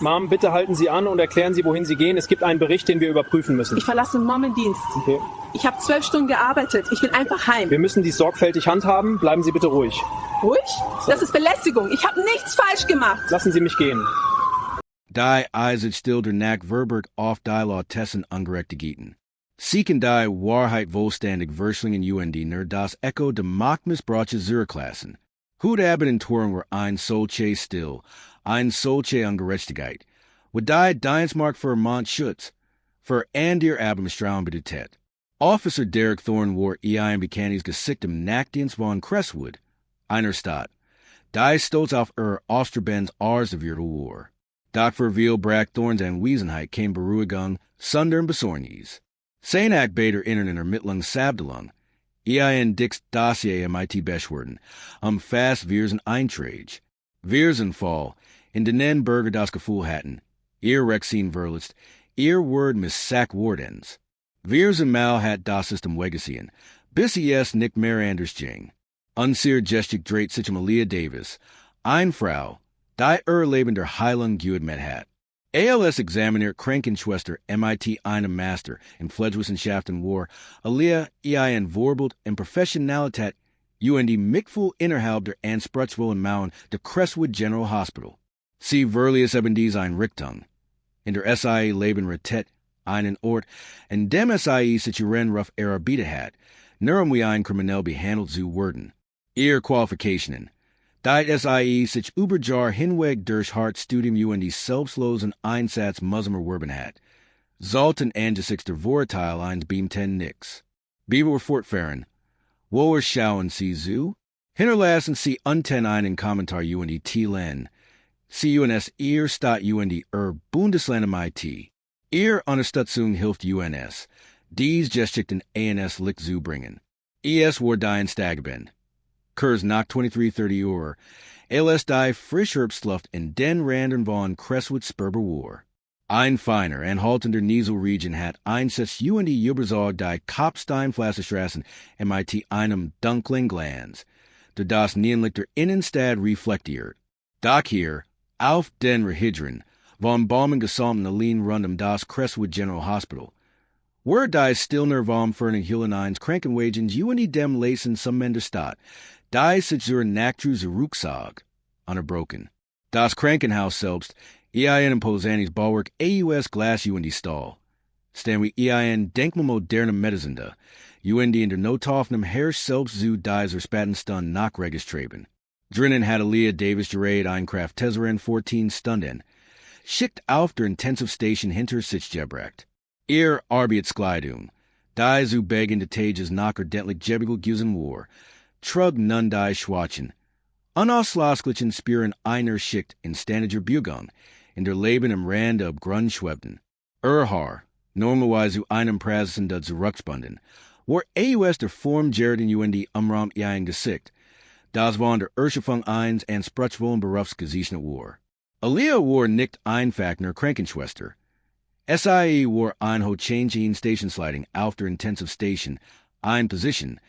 Mom, bitte halten Sie an und erklären Sie, wohin Sie gehen. Es gibt einen Bericht, den wir überprüfen müssen. Ich verlasse Mom im Dienst. Okay. Ich habe 12 Stunden gearbeitet. Ich will einfach heim. Wir müssen dies sorgfältig handhaben. Bleiben Sie bitte ruhig. Ruhig? Das ist Belästigung. Ich habe nichts falsch gemacht. Lassen Sie mich gehen. Die Isaac stilder nack Verberg auf Dialog Tessen ungerechte Gieten. Sieken die Wahrheit wohlständig Verslingen UND nur das Echo de Machtmissbrauche Zurklassen. Hut Abbott in Toren were ein solche still, ein solche Ungerechtigkeit. Would die Dienstmark für Mont Schutz, für Andir Abendstraum bedetet. Officer Derek Thorne war ein Buchanan's Gesichtem Nackdienst von Crestwood, einer Stadt. Die stolz auf Osterbenz Ars of War. Doc Verveal Brack Thorns and Wiesenheit came Beruhigung, Sundern Besorgnis. Seinak Bader Innern Mittlung Sabdelung. Ein Dix Dossier MIT Beschwerden, fast Wirsen Eintrage. Wirsenfall, in den Nen Burger das Gefühl hatten, ihr Rexin Verlitzt, ihr Word Miss Sack Wardens. Wirsen Mal hat das System Wegesien, bis es nicht mehr anders ging. Unseer Gestik Dreit sich Alia Davis, ein Frau, die Lebender Heilung Guid met hat. ALS Examiner Krankenschwester MIT einem Master in Pflegwissenschaften war, Alia ein Vorbeld en Professionalität UND Mickful Innerhalb an Sprutchville en Mauen de Crestwood General Hospital. Sie Verlius eben dies ein Richtung. In der SIE Leben Retet, einen Ort, en dem SIE sich Ruff Arbeit hat, nurum wie ein Kriminell behandelt zu werden. Ihr Qualifikationen. Die SIE sich Überjar Hinweg durch Hart Studium UND Selbstlosen Einsatz Muslimer Werben hat. Zalten angesichts der Vorteil eins Beam 10 nix. Beaver fortfahren. Woher schauen Sie zu? Hinterlassen Sie unten einen Kommentar UND T-Len. Sie UNS ihr Stadt UND Bundesland MIT. Ihr Unterstützung hilft UNS. Dies Geschichten ANS Lick zu bringen. ES war dein Stagben. Kurs nach 23:30 Uhr. ALS die Frischherbstluft in den Randern von Crestwood Sperber War. Ein feiner en haltender Nieselregion hat einsetzt UND Übersorg die Kopfsteinflassestraßen MIT einem dunklen Glanz, der das Nienlichter Innenstadt reflektiert. Doch hier, auf den Rehydren, von Baumen gesamten Alin rund das Crestwood General Hospital. Where die Stillner vom Ferning Hillenines Krankenwagens UND dem Lesen some der Stadt, die sich zur Nachtru zur Rucksag, unterbrochen. Das Krankenhaus selbst, EIN Imposanis Bauwerk AUS Glas UND Stall. Stanley EIN Denkmal moderne Medizinde, UND in der Notoffenem Herr selbst zu dieser Spatenstund Nachregistreben. Drinnen hat Alia Davis gerät Einkraft Tesserin 14 Stunden. Schickt auf der Intensive Station hinter sich gebracht. Ihr Arbeitskleidung. Die zu begende Tages nach ordentlich Jebigel Gusen war. Trug nun die Schwachen. Unauslasglichen Spieren einer Schicht in Staniger Bugung, in der Leben im Rand ab Grundschwebden. Haar, normalerweise zu einem Prasen da zurückspunden, war AUS der Form Jared UND Umraum ein Gesicht, das waren der Erschöpfung eins an Sprutchwollen Berufsgesichnet war. Alia war nicht Einfachner Krankenschwester. SIE war ein Ho-Changing Station Sliding auf der Intensive Station, ein Position,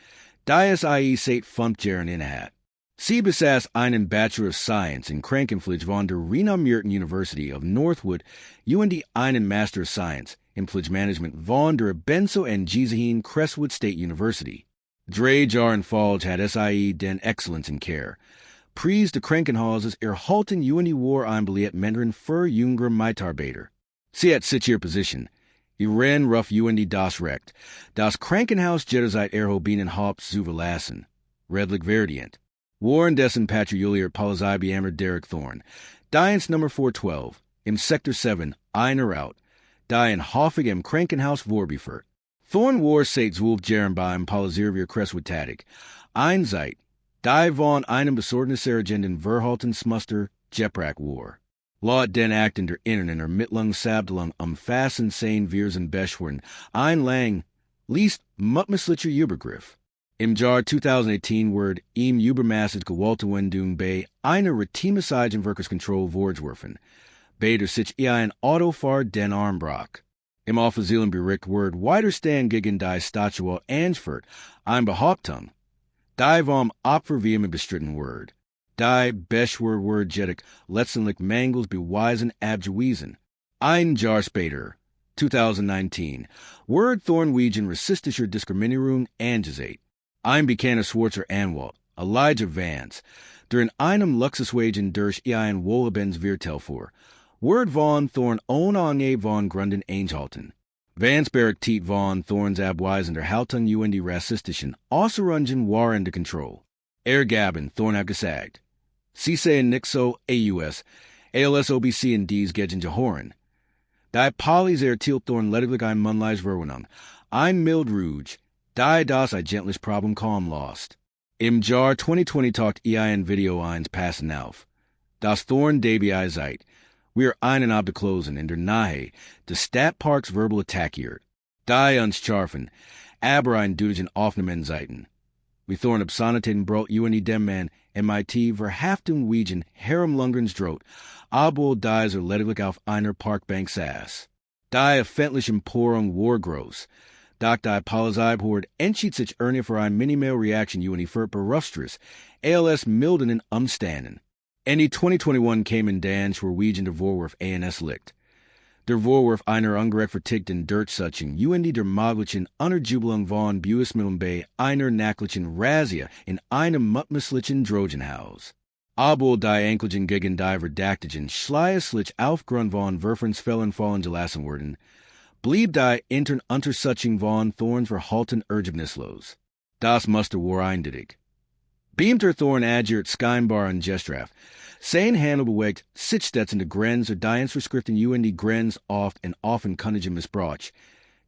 die SIE seit 5 Jahren innehat. Sie besaß einen Bachelor of Science in Krankenpflege von der renommierten University of Northwood, UND einen Master of Science in Pflege Management von der Benzo and Gizahin Crestwood State University. Drei Jahren Folge hat SIE den Excellence in Care. Preis de Krankenhauses erhalten UND war ein Billett Mentoren für jüngere Mitarbeiter. Sie hat sich ihre Position. Ihren Ruff UND das Recht. Das Krankenhaus Jetteseit erhobenen Haupt zu verlassen. Redlich verdient. Warren dessen Patriolier Palazibiamer Derek Thorne. Diens Nummer 412. Im Sector 7. Einer out. Die in Hoffig im Krankenhaus Vorbifert. Thorne war seit 12 Jahren beim Palazirvier Crestwood tätig. Einseit. Die von einem besorgniserregenden Verhaltensmuster Jeprack war. Laut den Akten der Inneren Ermittlung Sabdelung umfassen sein Wirsen Beschwerden ein lang, liest Machtmissbrauch Übergriff. Im Jahr 2018 wird ihm übermaßig Gewaltwendung bei einer Routinemäßigen Workerskontrolle vorgeworfen, bei der sich ein Autofahrer den Arm brach. Im offiziellen Bericht wird Widerstand gegen die Statue angeführt, eine Behauptung, die vom Opfer vehement bestritten wird. Die Beschwer Wordjetic letztendlich Mangels beweisen abgewiesen. Ein Jahr später, 2019, Word Thorn wegen rassistischer Diskriminierung angesagt. Ein bekannter schwarzer Anwalt, Elijah Vance, der in einem Luxuswagen durch ein Wohlebens Viertel vor, Word von Thorn ohne von Grunden einhalten. Vance berichtet von Thorns abweisen der Haltung die rassistischen Außerungen waren de Kontrolle. Gaben Thorn abgesagt. Sie sehen nicht so AUS, ALSOBC in dies gegen Jahoren. Die Polis tilt Thorn lediglich ein Mannleis Verwendung, ein mild Rouge, die das ein gentles Problem kaum lost. Im Jahr 2020 taucht ein Video eins passen auf. Das Thorn dabei seid. Wir einen abgeklosen in der Nähe des Stadtparks verbal attackiert. Die uns scharfen, aber ein düdigen offenen Seiten. Wir Thorn absonitaten brot dem man MIT verhaftung wegen herumlungerns droht, obwohl dieser lediglich auf einer Parkbank saß. Die öffentliche Empörung war groß. Doch die Polizei hort entschied sich für eine minimale Reaktion für Berufsstress, als milderen Umständen. Die 2021 kämen dann zur wegen der Vorwurf ANS liegt. Der Vorwurf einer ungerechtfertigten Durchsetzung der möglichen Unterjubelung von Bußmitteln bei einer nachtlichen Razzia in einem Machtmissbrauch Drogenhaus. Obwohl die Anklagen gegen die Verdächtigen schließlich aufgrund von Verfahrensfällen fallen gelassen wurden, blieb die interne Untersuchung von Thorns Verhalten ergebnislos. Das Muster war eindeutig. Beamter Thorn agiert scheinbar ungestraft. Sein Handel bewegt sich stets in de Grenz die Verschriften die Grenz oft en often kundige Missbrauch.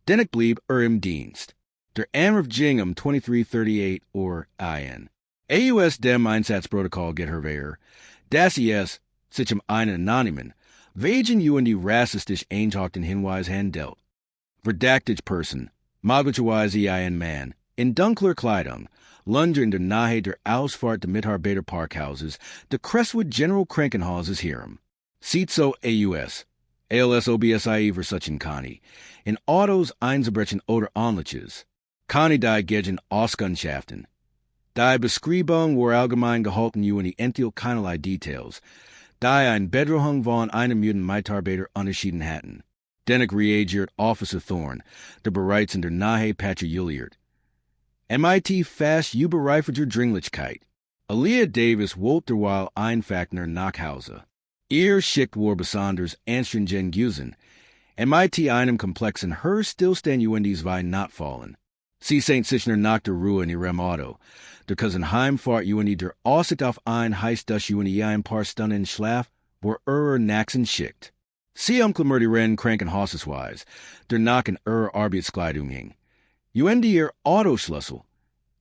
Dennoch blieb im Dienst. Der Anruf ging 2338 or ein. AUS dem Einsatzprotokoll get herwehr. Das ist, sich einen anonymen, wegen die rassistisch eingehackten Hinweis handelt. Verdächtig Person, möglicherweise ein Mann, in dunkler Kleidung, Lunger in der Nähe der Ausfahrt der Mitarbeiterparkhauses, der Crestwood General Krankenhauses Hirm. Sieht so AUS, ALSOBSIE Versuchen Conny, in Autos einzubrechen oder ähnliches. Conny die gegen Auskundschaften. Die Beschreibung war allgemein gehalten die enthielt keinerlei Details, die ein Bedrohung von einem Mitarbeiter unterschieden hatten. Dennoch reagiert Officer Thorn, der bereits in der Nähe patrouilliert. MIT fast überreiferter Dringlichkeit. Aaliyah Davis wollte derweil Einfachner nach Hause. Ihr schickt war besonders anstrengend gewesen. MIT einem komplexen Stillstand zwei not fallen. Sie sind sich nach der Ruhe in ihrem Auto. Der Cousin Heimfahrt der Aussicht auf ein heißt das ein paar Stunden Schlaf war naxen schickt. Sie umklammerten Krankenhausesweise, der nach in Arbeitskleidung hing. Ihr Autoschlüssel.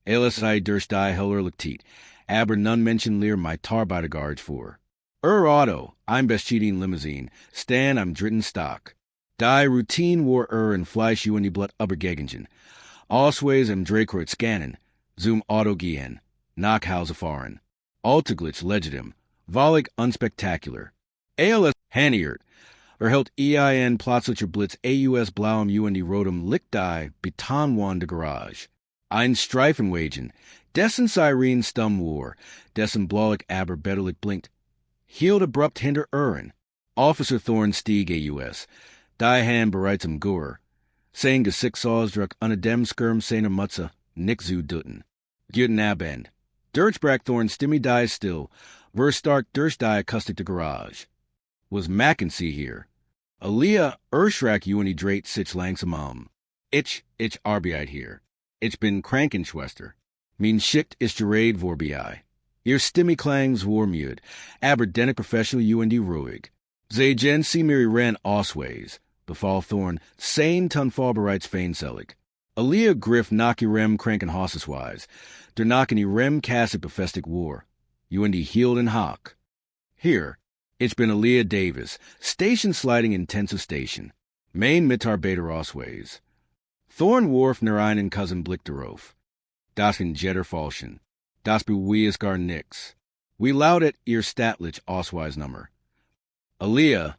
LSI durch die Hellerlichkeit, aber nun Menschen leer Mitarbeiterguards vor. Auto, ein beschädigten Limousine, stand am dritten Stock. Die Routine war in Fleisch die Blatt übergegangen. Ausweis im Drehkreuz scannen, zum Auto gehen, nach Hause fahren. Alltäglich legitim, völlig unspektakulär. ALS haniert, hält ein plötzlicher Blitz AUS blauem rotem Lichtei Betonwand der Garage. Ein Streifenwagen, dessen Siren stumm war, dessen blauig aber bitterlich blinkt, hielt abrupt hinter Officer Thorn stieg AUS, die Hand bereits im Gur. Sein Gesichtsausdruck unter dem Skirm seiner Mutze, nicht zu dutten. Guten Abend. Durchbrach Thorn stimme die still, stark durch die akustische Garage. Was machen Sie hier? Aaliyah erschrak dreht sich langsam Ich arbeite hier. Ich bin Krankenschwester. Mein Schicht ist gerät vorbei. Ihr Stimme klangs war müde, aber dennoch professionell ruhig. Sie gen sie mir ran ausweis, befahl Thorn, sein Tonfall bereits feindselig. Aaliyah griff nach ihrem Krankenhausesweis, der nach in ihrem Kasse befestigt war. Hielt in Hack. Hier, ich bin Aaliyah Davis, Station Sliding Intensive Station. Mein Mitarbeiter ausweis. Thorn warf nur einen Cousin Blick darauf. Das kann jetter falschen. Das beweist gar nix. We lautet ihr staatlich Ausweisnummer. Aaliyah,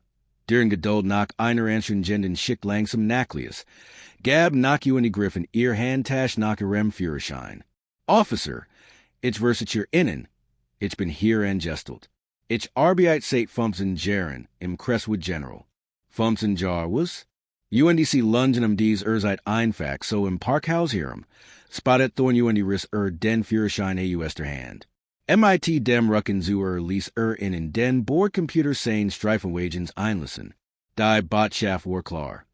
deren Geduld nach einer anstrengenden Schicht langsam nachließ, gab nach die Griffen ihr Handtasch nach ihrem Führerschein. Officer, ich versichere Ihnen, Ich bin hier angestelt. Ich arbeite seit 15 Jahren im Crestwood General. 15 Jar was? UNDC Lungen am dies seit einfach so im Parkhaus hierum. Spottet thorn UND ris den Führerschein AU hand. MIT dem Rucken zu lease in den Board Computer sein Streifenwagens einlassen. Die Botschaft war klar.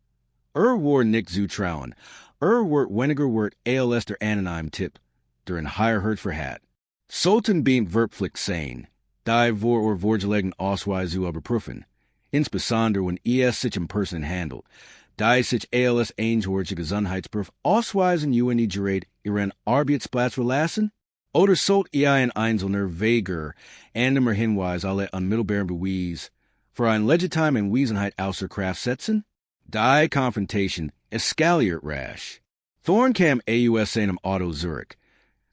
War nicht zu trauen. Wort weniger wort ALS der einen Tipp, der ein higher herd für hat. Sultan beamt verpflicht sein. Die vor vorgelegen Ausweis zu überprüfen. Insbesondere wenn sich in Person handelt. Die sich ALS einhortige Gesundheitsprüf Ausweisen UND gerät ihren Arbeitsplatz verlassen? Oder sollt ihr ein Einzelner Weger anderer Hinweis alle unmittelbaren Beweis für ein legitime Anwesenheit außer Kraft setzen? Die Konfrontation eskaliert rasch. Thorn kam AUS seinem Auto Zurich.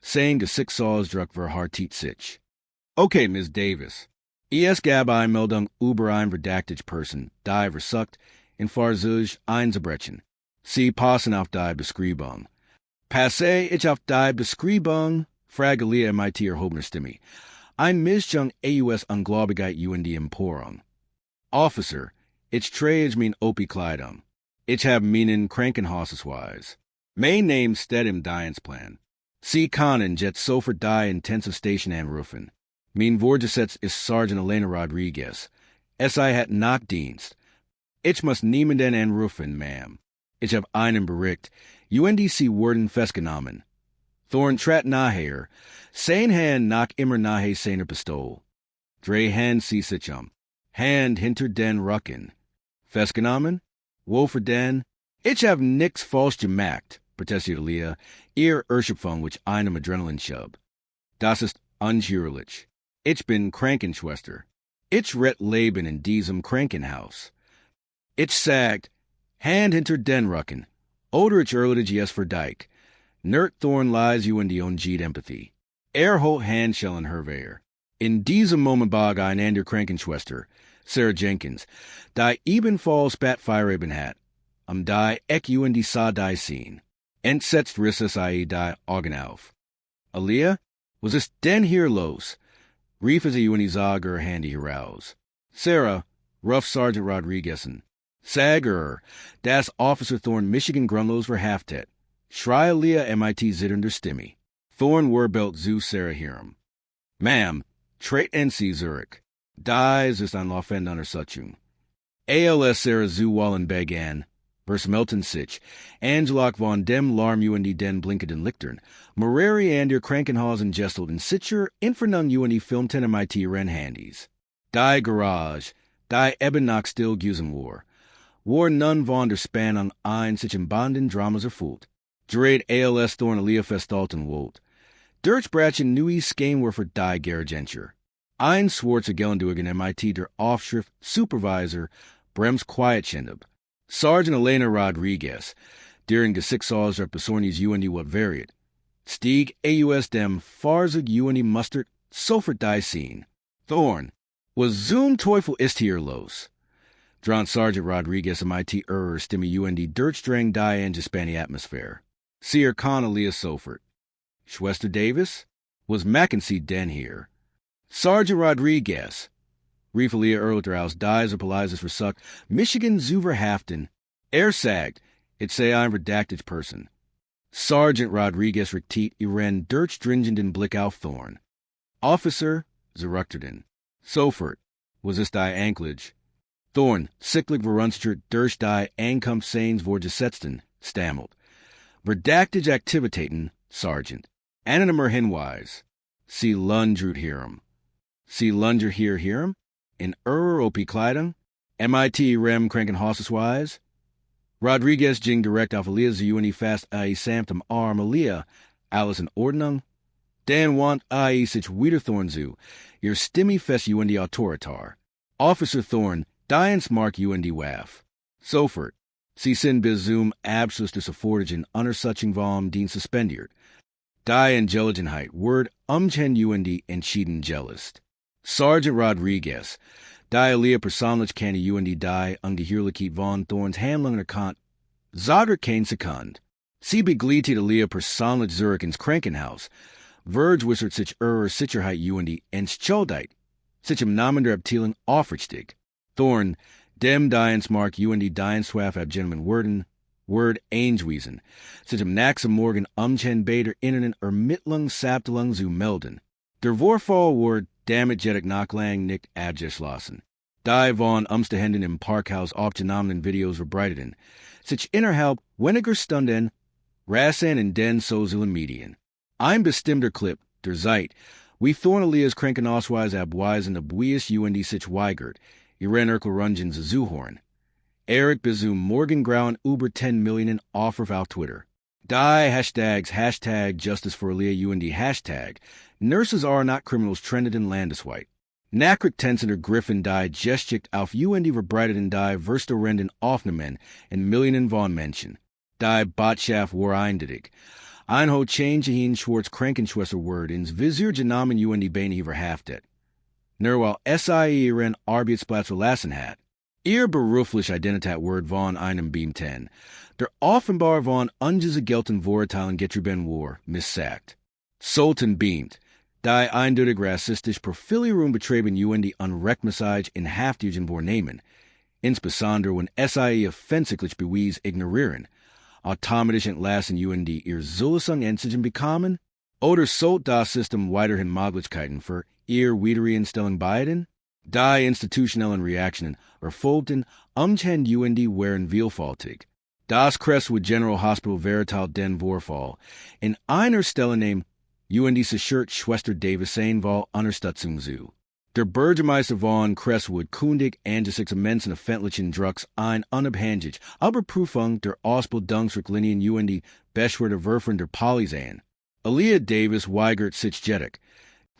Sein Gesichtsaussdruck war hartit sich. Okay, Ms. Davis. Gab ein Meldung über ein verdächtige Person, die versucht, in Fahrzeug einzubrechen. Sie passen auf die Beschreibung. Passe ich auf die Beschreibung? Frage Leah MIT erhobener Stimme. Ein Mischung AUS Ungläubigkeit UND Empörung. Officer, ich trage mein Opi-Kleidung. Ich habe meinen Krankenhausweis. Mein Name steht im Dienstplan. Sie können jetzt sofort die Intensive Station anrufen. Mein Vorgesetzt ist Sergeant Elena Rodriguez. SI hat Nachtdienst. Ich muss niemanden anrufen, ma'am. Ich habe einen Bericht. UNDC wurden festgenommen. Thorn trat nachher. Sein Hand nach immer nahe seiner Pistole. Drei Hand sie sich Hand hinter den Rücken. Festgenommen? Wo für den? Ich habe nix falsch gemacht, protestierte Leah, ihr Erschöpfung durch einem Adrenalinschub. Das ist unschuldig. Ich bin Krankenschwester. Ich rett Leben in diesem Krankenhaus. Ich sagt, Hand hinter den Rücken. Oder ich erledige es für dich. Nert Thorn lies you in die Ongid Empathy. Holt Handschellen herwehr. In diesem Moment bog ein ander Krankenschwester, Sarah Jenkins, die ebenfalls Batfire hat, die you in die sah die sehen. Entsetzt riss es die Augen auf. Alia, was ist denn hier los? Rief es you in die Sager Handy heraus. Sarah, Rough Sergeant Rodriguez'n. Sager, das Officer Thorn Michigan Grunlos für Haftet. Schrei Leah MIT zitternder Stimme. Thorn Warbelt zu Sarah Hiram. Ma'am, Trait NC Zurich. Dies ist ein Laufend under Suchung. ALS Sarah zu Wallenbeg an. Vers Melton sich. Angelok von dem Larm UND den Blinkenden Lichtern. Moreri and ihr Krankenhausen Gestelt in Sitcher. Infernun UND Filmten MIT Ren Handies. Die Garage. Die eben nach still Gusen war. War nun von der Span an ein sich in Banden Dramas erfüllt. Dreht ALS Thorn Alia Festalten Wolt. Durch Brachen Nui Skane war für die Garagenture. Ein Schwarze Gellenduigen MIT der Aufschrift Supervisor Brems Quietschendub. Sergeant Elena Rodriguez, deren Gesichtsaussdruck besorgnis UND wat variet. Stieg AUS dem Farzig UND Mustard sofort die sehen. Thorn, was zum Teufel ist hier los? Dran Sergeant Rodriguez MIT Stimme UND Dirtstrang die in Hispani Atmosphere. Seer Con Elias sofort. Schwester Davis? Was Mackenzie den hier? Sergeant Rodriguez. Riefelia Erltraus dies or Polizes versucht. Michigan Zuverhaften. Sagt. It say ein redacted person. Sergeant Rodriguez rectiet Iren Dirtstringend in Blick auf Thorn. Officer Zerukterden. Sofort. Was ist die Anklage? Thorn, sicklig verunstert durch die Ankunft seines Vorgesetzten, stammelt. Verdactige Aktivitäten, Sergeant. Anonymer Hinweis. Sie lundrut hierum. Sie lunger hier hierum? In Opi Kleidung? MIT Rem Krankenhausweis? Rodriguez ging direkt auf Elias UNI fast samt am Arm Elia, alles in Ordnung? Dan want sich Wiederthorn zu, ihr Stimme fest UND Autoritar. Officer Thorn, Diens Mark UND Waff. Sofort, sie sind bis zum Abschluss des Erforderlichen Untersuchung vom Dienst suspendiert. Die Intelligentheit Word umchen UND entschieden gelist. Sergeant Rodriguez, die Elia persönlich keine UND die Ungeheuerlichkeit von Thorns Handlungen erkannt, Zager kein Sekund. Sie begleitet Elia persönlich Zurich ins Krankenhaus, Verge wissert sich Sicherheit UND entschuldigt, sich im Namen der Abteilung aufrichtig. Thorn, dem Dienstmark UND Dienstwaf ab Gentleman Word Eingewiesen, sich im nächsten Morgen umchen beider Inneren Ermittlung Sabtelung zu melden. Der Vorfall Word damit jettig Nachlang nicht abgeschlossen. Die von Umstehenden im Parkhaus aufgenommenen Videos verbreiteten, sich innerhalb weniger Stunden Rassen in den sozialen Medien. Ein bestimmter Clip, der Zeit, wie Thornelias Krankenausweis abweisen abweis UND sich weigert, ihren Erkelrungen zu zuhören. Eric Bizum Morgengrauen über 10 Millionen Aufruf auf Twitter. Die Hashtags Hashtag Justice for Alia UND Hashtag Nurses are not criminals trendeten landesweit. Nakrik Tensender Griffin die Geschicht auf UND verbreiteten die Versterenden Aufnahmen in Millionen von Menschen. Die Botschaft war eindeutig. Einho change hin Schwarz Krankenschwester Word ins Visier genommen UND Beine verhaftet. Nerwal SIE ihren Arbeitsplatz verlassen hat. Ihr beruflich Identität Word von einem Beam 10. Der offenbar von ungese gelten Vorurteilen getrieben war, missagt. Sultan beamt. Die eindeutig rassistisch Profilierung betreiben UND unrechtmäßig in Haftügen vornehmen. Insbesondere wenn SIE offensichtlich bewies ignorieren. Automatisch entlassen UND ihr Zulassung Ensigen bekommen? Oder sollt das System weiterhin Möglichkeiten für ihr Wiedereinstellung bieten? Die institutionellen Reaktionen erfolgten umgehend UND waren vielfältig. Das Crestwood General Hospital verital den Vorfall. In einer Stelle nahm UND sichert Schwester Davis Einval Unterstützung zu. Der Bürgermeister von Crestwood kundig angesichts immensen öffentlichen Drucks ein unabhängig Überprüfung der Ausbildungsrichtlinien UND Beschwerde Werfen der Polizei. Alia Davis weigert sich jettig.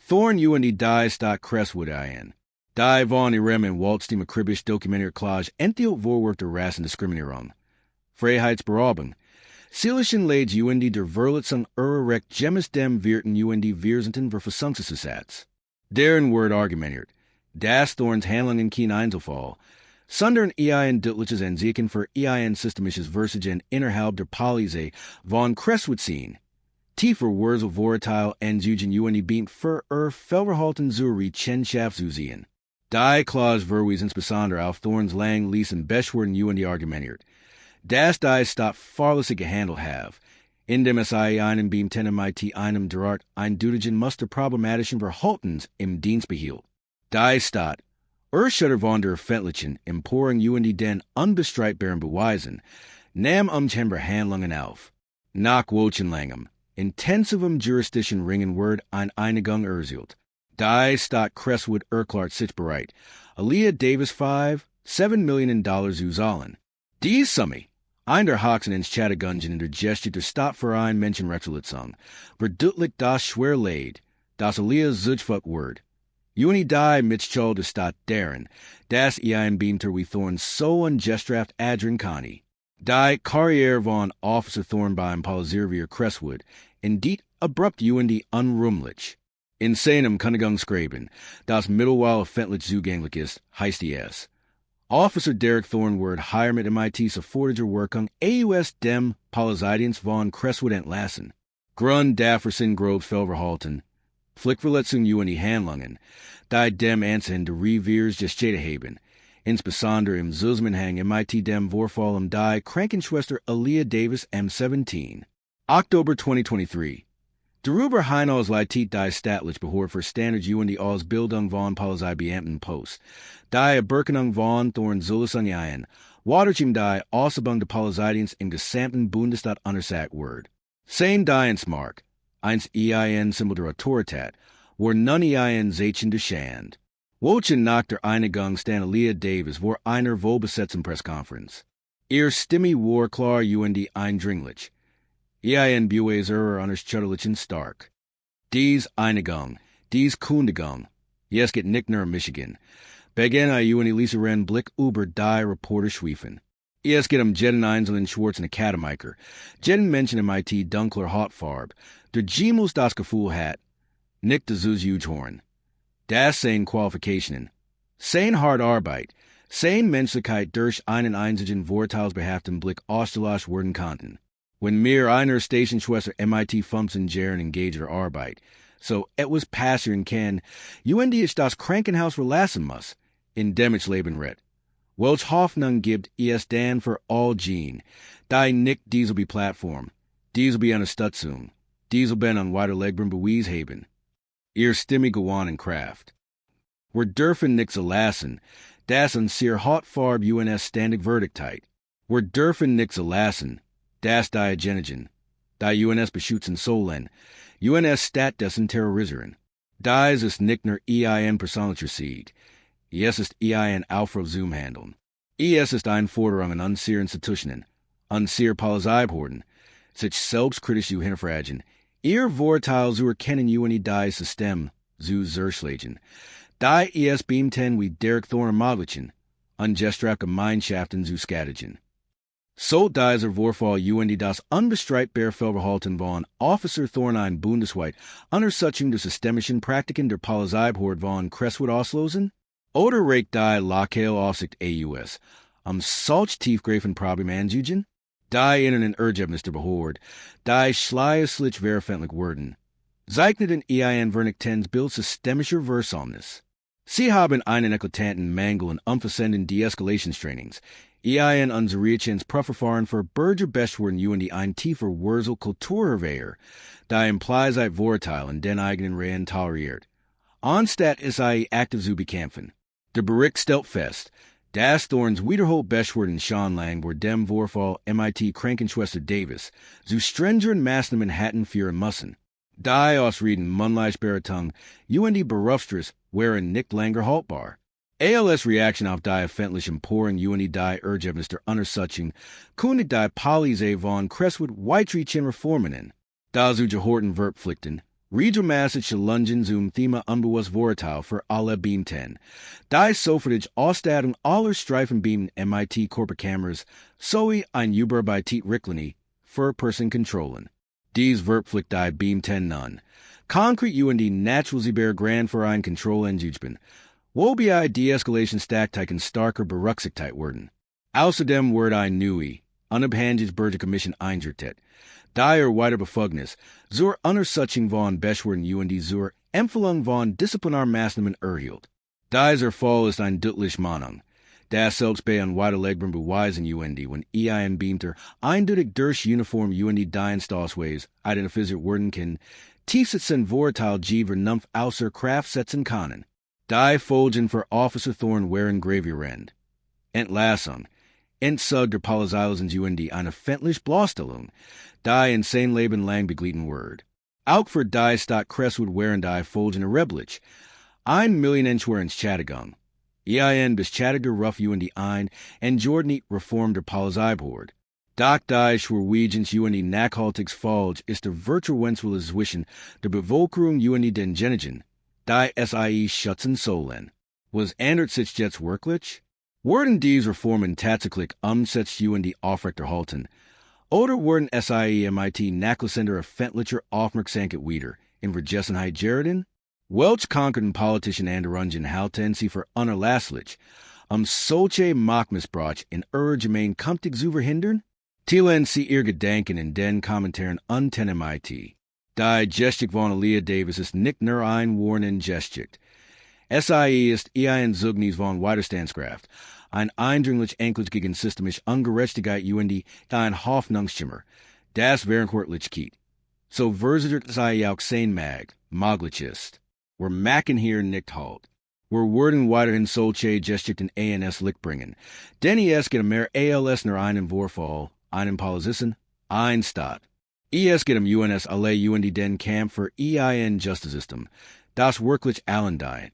Thorn UND die Stadt Crestwood ein. Die von ihrem in Waldstim akribisch dokumentiert Klage enthielt Vorwurf der Rassendiskriminierung. Freiheitsberaubung. Silichen Leids UND der Verletzung Recht Gemmes dem Wirten UND Wirsenten Verfassungsersatz. Deren Word argumentiert. Das Thorns Handlungen kein Einzelfall. Sondern ein deutliches Ansichten für ein systemisches Versagen innerhalb der Polizei von Crestwood ziehen. Tiefer Wurzel Vorurteil Anzugen UND beamt für Fehlverhalten Zuri Chenschaft zu sehen. Die Clause verwies insbesondere auf Thorns Lang Liesen Beschwerden UND argumentiert. Das die Stadt fahrlässig gehandelt have. Indem es einen beam 10 MIT einem derart eindeutigen musterproblematischen Verhaltens im Dienst behielt. Die Stadt, Erschütter von der öffentlichen Empörung UND den unbestreitbaren Beweisen, nahm umscheinbar Handlungen auf. Nach wochenlangem, intensivem juristischen Ringen Word ein Einigung erzielt. Die Stadt Crestwood erklärt sich bereit, Alia Davis 7 Millionen Dollar zu zahlen. Die Summe, ein der Haxen ins Chattergungen in der Geschichte der Stadtverein Menschenrechtsverletzung, verdeutlicht das schwer Leid, das Alia Zugfuck Word. Uni die Mitschall der Stadt deren, das ein Beamter wie Thorn so ungestraft adren kani. Die Karriere von Officer Thorn beim Polizeirevier Crestwood, indeed abrupt UND unrumlich. In seinem Kündigungsschreiben, das mittlerweile öffentlich zugänglich ist, heißt es, Officer Derek Thornward hier mit MIT sofortiger Wirkung AUS dem Polizeidienst von Crestwood entlassen. Grund dafür sind grob Fehlverhalten, Pflichtverletzung UND Handlungen, die dem Ansinnen der Reviers gestehen haben, insbesondere im Zusammenhang MIT dem Vorfall die Krankenschwester Alia Davis M17. October 2023. Darüber hinaus leitet die staatliche Behörde für Standard UND Ausbildung von Polizeibeamten Post. Die Erberkennung von Thorn Zulassung ein, waterchim die Ausbildung der Polizeidienst im gesamten Bundesstaat untersagt wird. Sein Dienstmark, eins Symbol der Autorität, war nun Zeichen der Schande. Wochen nach der Einigung stand Alia Davis vor einer wohlbesetzten Presskonferenz. Ihr Stimme war klar UND eindringlich. Bues unterschiedlichen stark. Dies Einigung, dies Kundigung, jetzt geht nicht nur Michigan. Beginn UND Lieseren Blick über die Reporter schwiefen. Es geht jeden einzelnen schwarzen Akademiker, jeden Menschen MIT dunkler Hautfarbe, der jemals das Gefühl hat, nicht das Hughorn. Das seien Qualifikationen, seien harte Arbeit, seien Menschlichkeit durch einen einzigen vorteilsbehaften Blick ausgelöscht werden konnten. When mir einer Stationschwester MIT Fumsen Jaren engager Arbeit, so etwas passieren kann, UND ist das Krankenhaus verlassen muss, indem ich Leben rett. Welch Hoffnung gibt es dann für all Gene, die nicht dieselbe Plattform, dieselbe Unterstützung, dieselben an weiterlegbaren Beweis haben. Ihr Stimme gewonnen Kraft. Wir dürfen nichts erlassen, das uns sehr hotfarb UNS ständig Verdiktheit. Wir dürfen nichts erlassen, das die Genegen, die UNS beschützen sollen, UNS Stadt dessen terrorisieren. Dies ist nicht nur ein persönlicher Sieg, es ist ein Aufruf zum Handeln. Es ist eine Forderung an unsere Institutionen, unsere Polizeibehörden, sich selbstkritisch zu hinterfragen, ihr Vorteil zu erkennen die System zu zerschlagen. Die es beamten wie Derek Thorne möglichen, ungestraft Gemeinschaften zu skadigen. So dieser Vorfall das unbestreitbar Verhalten von Officer Thorne ein bundesweit Untersuchung der systemischen Praktiken der Polizeibehörde von Crestwood auslosen? Oder reicht die lokale Aufsicht AUS solch tiefgreifende Probleme anzugen? Die inneren Ergebnis der Behörde, die schleißlich veröffentlicht wurden, zeichneten vernichtens Bild systemischer Wirksamnis. Sie haben einen eklatanten Mangel in umfassenden Deeskalationstrainings, unser Prüfverfahren für Bürgerbestwurden ein tiefer Wurzel Kulturverwehr, die implies ein Vorteil in den eigenen Reihen toleriert. Anstatt es aktiv zu bekämpfen. Der Bericht stellt fest, dass Thorns wiederholt Bestwurden Schonlang vor dem Vorfall MIT Krankenschwester Davis zu strengeren Maßnahmen hätten führen müssen. Die Ausreden munleichbare Tung, Berufsstress wären nicht länger haltbar. ALS Reaction auf die öffentliche Empörung die Ergebnis der Untersuchung kundigt die Polizei von Crestwood weitreichende Reformen. Da zu gehorten Verpflichten, regelmäßige Lungen zum Thema unbewusst Vorteil für alle Beamten. Die sofortige Ausstattung aller Streifenbeamen MIT-Körperkameras sowie ein Überbeitrichtlinie für Personenkontrollen. Dies Verpflicht die Beamten nun. Konkret naturalisierbare Grandverein Kontrollenjugben, wobei Deeskalationstaktiken starker berücksichtigt werden. Außerdem wird ein neue, unabhängige Bürgerkommission eingesetzt, die weiter Befugnis zur Untersuchung von Beschwerden zur Empfehlung von Disziplinarmaßnahmen erhielt. Dieser Fall ist ein deutliche Mahnung, dass selbst bei weiterlegbaren Beweisen wenn ein Beamter eindeutig durch Uniform Dienstausweis identifiziert werden kann, tiefsitzen Vorteil vernunft außer Kraft setzen können. Die Folgen für Officer Thorne wären gravierend. Entlassung. Entzug der Polizeilichen eine öffentliche Bloßstellung, die in sein Leben lang begleiten wird. Auch für die Stadt Crestwood wären die Folgen erheblich. 1 Million wären Schädigung. Beschädigter Ruff ein und Jordan Reform der Polizeibehörde. Doch die Schwerwiegens nachhaltigs Folge ist der virtuelle zwischen der Bevölkerung den Genegen, die SIE schützen sollen. Was ändert sich jetzt wirklich? Werden diese Reformen tatsächlich umsetzt aufrechterhalten? Oder werden SIE MIT nachlassender öffentlicher Aufmerksamkeit wieder in Vergessenheit geraten? Welch konkurrenten Politischen Änderungen halten sie für unerlässlich, solche Machtmissbrauch in ihrer Gemeinde künftig zu verhindern? Teilen Sie Ihr Gedanken in den Kommentaren unten MIT. Die Gestik von Elia Davis ist nicht nur ein warnen Gestik. SIE ist ein Zeugnis von Widerstandskraft, ein eindringlich Englisch gegen systemisch Ungerechtigkeit die ein Hoffnungsschimmer, das Währendwörtlichkeit. So versichert sei auch sein möglich ist. Wir machen hier nicht halt. Wir werden weiterhin solche Geschichten ANS Licht bringen, denn es geht mehr ALS nur einen Vorfall, einen Polizisten, ein Stadt. Es geht UNS alle den Kampf für ein Justice System, das wirklich allen dient.